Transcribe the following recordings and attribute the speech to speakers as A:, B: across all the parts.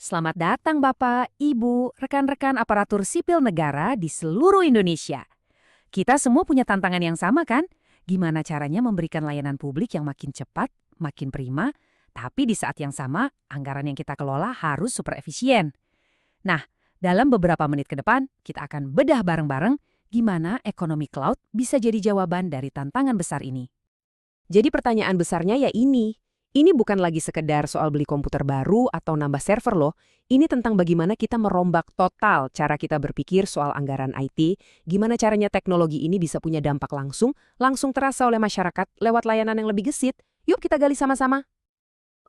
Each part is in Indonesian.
A: Selamat datang Bapak, Ibu, rekan-rekan aparatur sipil negara di seluruh Indonesia. Kita semua punya tantangan yang sama kan? Gimana caranya memberikan layanan publik yang makin cepat, makin prima, tapi di saat yang sama, anggaran yang kita kelola harus super efisien. Nah, dalam beberapa menit ke depan, kita akan bedah bareng-bareng gimana ekonomi cloud bisa jadi jawaban dari tantangan besar ini.
B: Jadi pertanyaan besarnya ya ini bukan lagi sekedar soal beli komputer baru atau nambah server loh. Ini tentang bagaimana kita merombak total cara kita berpikir soal anggaran IT, gimana caranya teknologi ini bisa punya dampak langsung terasa oleh masyarakat lewat layanan yang lebih gesit. Yuk kita gali sama-sama.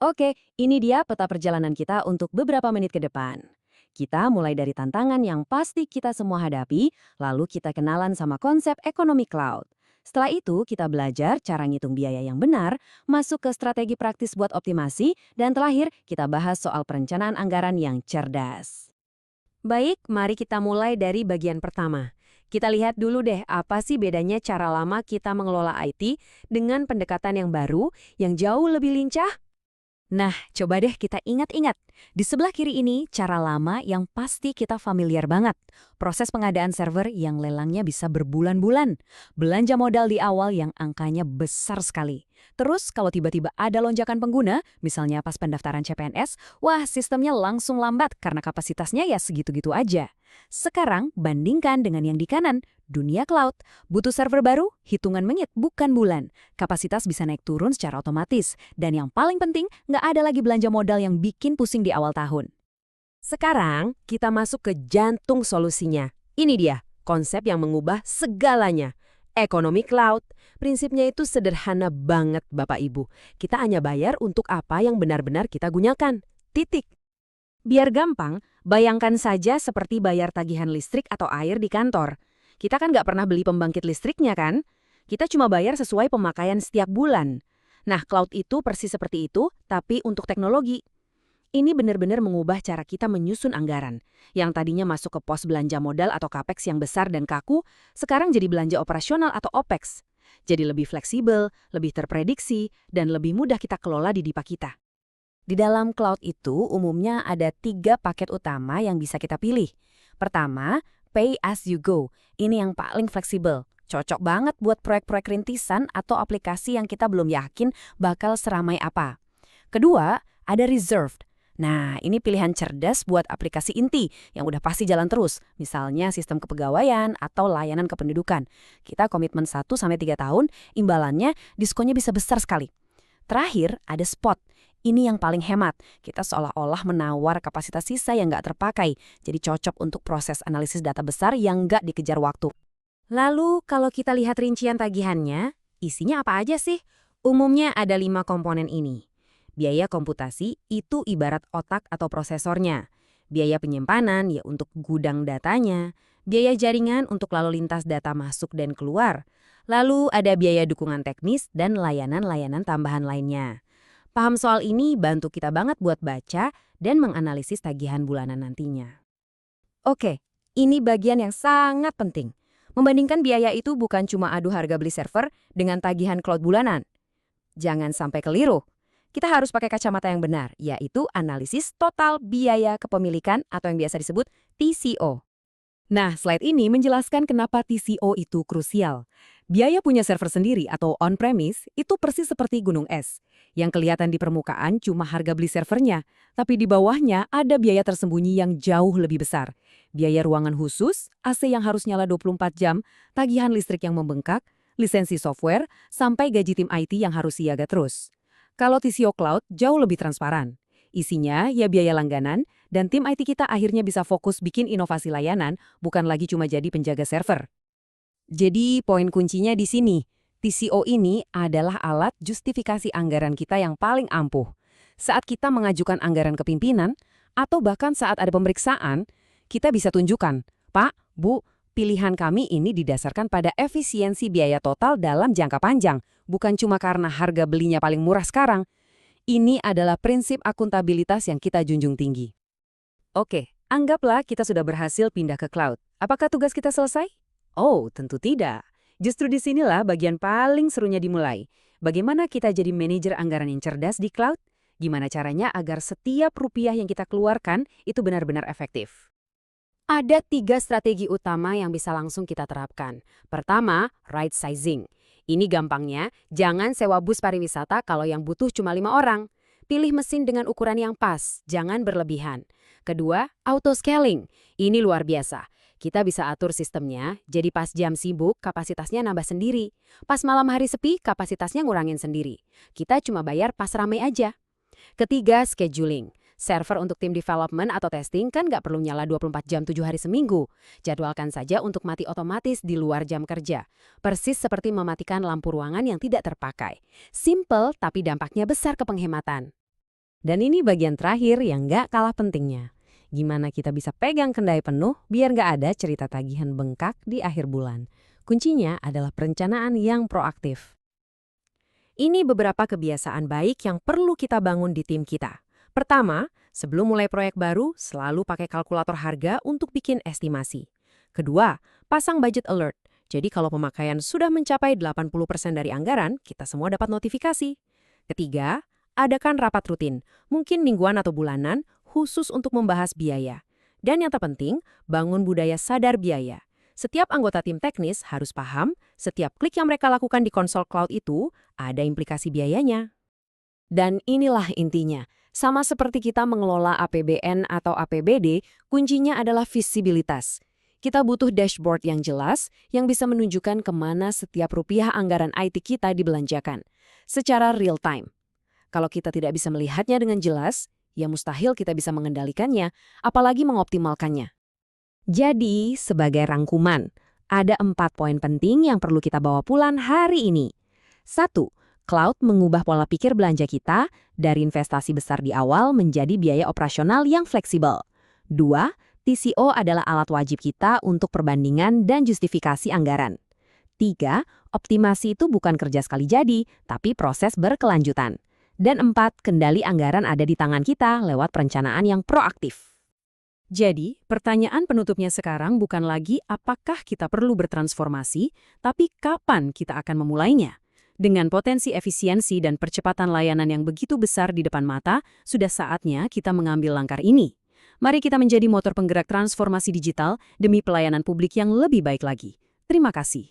A: Oke, ini dia peta perjalanan kita untuk beberapa menit ke depan. Kita mulai dari tantangan yang pasti kita semua hadapi, lalu kita kenalan sama konsep ekonomi cloud. Setelah itu, kita belajar cara ngitung biaya yang benar, masuk ke strategi praktis buat optimasi, dan terakhir, kita bahas soal perencanaan anggaran yang cerdas.
B: Baik, mari kita mulai dari bagian pertama. Kita lihat dulu deh apa sih bedanya cara lama kita mengelola IT dengan pendekatan yang baru, yang jauh lebih lincah.
A: Nah, coba deh kita ingat-ingat. Di sebelah kiri ini, cara lama yang pasti kita familiar banget. Proses pengadaan server yang lelangnya bisa berbulan-bulan. Belanja modal di awal yang angkanya besar sekali. Terus, kalau tiba-tiba ada lonjakan pengguna, misalnya pas pendaftaran CPNS, wah sistemnya langsung lambat karena kapasitasnya ya segitu-gitu aja. Sekarang, bandingkan dengan yang di kanan, dunia cloud. Butuh server baru, hitungan menit bukan bulan. Kapasitas bisa naik turun secara otomatis. Dan yang paling penting, nggak ada lagi belanja modal yang bikin pusing di awal tahun.
B: Sekarang, kita masuk ke jantung solusinya. Ini dia, konsep yang mengubah segalanya. Ekonomi cloud. Prinsipnya itu sederhana banget, Bapak Ibu. Kita hanya bayar untuk apa yang benar-benar kita gunakan. Titik. Biar gampang, bayangkan saja seperti bayar tagihan listrik atau air di kantor. Kita kan nggak pernah beli pembangkit listriknya kan? Kita cuma bayar sesuai pemakaian setiap bulan. Nah, cloud itu persis seperti itu, tapi untuk teknologi. Ini benar-benar mengubah cara kita menyusun anggaran. Yang tadinya masuk ke pos belanja modal atau capex yang besar dan kaku, sekarang jadi belanja operasional atau opex. Jadi lebih fleksibel, lebih terprediksi, dan lebih mudah kita kelola di DIPA kita.
A: Di dalam cloud itu umumnya ada 3 paket utama yang bisa kita pilih. Pertama, pay as you go. Ini yang paling fleksibel. Cocok banget buat proyek-proyek rintisan atau aplikasi yang kita belum yakin bakal seramai apa. Kedua, ada reserved. Nah, ini pilihan cerdas buat aplikasi inti yang udah pasti jalan terus, misalnya sistem kepegawaian atau layanan kependudukan. Kita komitmen 1-3 tahun, imbalannya diskonnya bisa besar sekali. Terakhir, ada spot. Ini yang paling hemat. Kita seolah-olah menawar kapasitas sisa yang nggak terpakai, jadi cocok untuk proses analisis data besar yang nggak dikejar waktu.
B: Lalu, kalau kita lihat rincian tagihannya, isinya apa aja sih? Umumnya ada 5 komponen ini. Biaya komputasi itu ibarat otak atau prosesornya. Biaya penyimpanan ya untuk gudang datanya. Biaya jaringan untuk lalu lintas data masuk dan keluar. Lalu ada biaya dukungan teknis dan layanan-layanan tambahan lainnya. Paham soal ini bantu kita banget buat baca dan menganalisis tagihan bulanan nantinya. Oke, ini bagian yang sangat penting. Membandingkan biaya itu bukan cuma adu harga beli server dengan tagihan cloud bulanan. Jangan sampai keliru. Kita harus pakai kacamata yang benar, yaitu analisis total biaya kepemilikan atau yang biasa disebut TCO.
A: Nah, slide ini menjelaskan kenapa TCO itu krusial. Biaya punya server sendiri atau on-premise itu persis seperti gunung es. Yang kelihatan di permukaan cuma harga beli servernya, tapi di bawahnya ada biaya tersembunyi yang jauh lebih besar. Biaya ruangan khusus, AC yang harus nyala 24 jam, tagihan listrik yang membengkak, lisensi software, sampai gaji tim IT yang harus siaga terus. Kalau TCO Cloud jauh lebih transparan. Isinya ya biaya langganan, dan tim IT kita akhirnya bisa fokus bikin inovasi layanan, bukan lagi cuma jadi penjaga server. Jadi poin kuncinya di sini, TCO ini adalah alat justifikasi anggaran kita yang paling ampuh. Saat kita mengajukan anggaran ke pimpinan, atau bahkan saat ada pemeriksaan, kita bisa tunjukkan, Pak, Bu, pilihan kami ini didasarkan pada efisiensi biaya total dalam jangka panjang, bukan cuma karena harga belinya paling murah sekarang. Ini adalah prinsip akuntabilitas yang kita junjung tinggi. Oke, anggaplah kita sudah berhasil pindah ke cloud. Apakah tugas kita selesai? Oh, tentu tidak. Justru disinilah bagian paling serunya dimulai. Bagaimana kita jadi manajer anggaran yang cerdas di cloud? Gimana caranya agar setiap rupiah yang kita keluarkan itu benar-benar efektif? Ada 3 strategi utama yang bisa langsung kita terapkan. Pertama, right sizing. Ini gampangnya, jangan sewa bus pariwisata kalau yang butuh cuma 5 orang. Pilih mesin dengan ukuran yang pas, jangan berlebihan. Kedua, auto scaling. Ini luar biasa. Kita bisa atur sistemnya, jadi pas jam sibuk, kapasitasnya nambah sendiri. Pas malam hari sepi, kapasitasnya ngurangin sendiri. Kita cuma bayar pas rame aja. Ketiga, scheduling. Server untuk tim development atau testing kan nggak perlu nyala 24 jam 7 hari seminggu. Jadwalkan saja untuk mati otomatis di luar jam kerja. Persis seperti mematikan lampu ruangan yang tidak terpakai. Simple tapi dampaknya besar ke penghematan. Dan ini bagian terakhir yang nggak kalah pentingnya. Gimana kita bisa pegang kendali penuh biar nggak ada cerita tagihan bengkak di akhir bulan. Kuncinya adalah perencanaan yang proaktif. Ini beberapa kebiasaan baik yang perlu kita bangun di tim kita. Pertama, sebelum mulai proyek baru, selalu pakai kalkulator harga untuk bikin estimasi. Kedua, pasang budget alert. Jadi kalau pemakaian sudah mencapai 80% dari anggaran, kita semua dapat notifikasi. Ketiga, adakan rapat rutin, mungkin mingguan atau bulanan, khusus untuk membahas biaya. Dan yang terpenting, bangun budaya sadar biaya. Setiap anggota tim teknis harus paham, setiap klik yang mereka lakukan di konsol cloud itu ada implikasi biayanya. Dan inilah intinya. Sama seperti kita mengelola APBN atau APBD, kuncinya adalah visibilitas. Kita butuh dashboard yang jelas, yang bisa menunjukkan kemana setiap rupiah anggaran IT kita dibelanjakan, secara real time. Kalau kita tidak bisa melihatnya dengan jelas, ya mustahil kita bisa mengendalikannya, apalagi mengoptimalkannya. Jadi, sebagai rangkuman, ada 4 poin penting yang perlu kita bawa pulang hari ini. 1. Cloud mengubah pola pikir belanja kita dari investasi besar di awal menjadi biaya operasional yang fleksibel. 2. TCO adalah alat wajib kita untuk perbandingan dan justifikasi anggaran. 3. Optimasi itu bukan kerja sekali jadi, tapi proses berkelanjutan. Dan 4. Kendali anggaran ada di tangan kita lewat perencanaan yang proaktif. Jadi, pertanyaan penutupnya sekarang bukan lagi apakah kita perlu bertransformasi, tapi kapan kita akan memulainya. Dengan potensi efisiensi dan percepatan layanan yang begitu besar di depan mata, sudah saatnya kita mengambil langkah ini. Mari kita menjadi motor penggerak transformasi digital demi pelayanan publik yang lebih baik lagi. Terima kasih.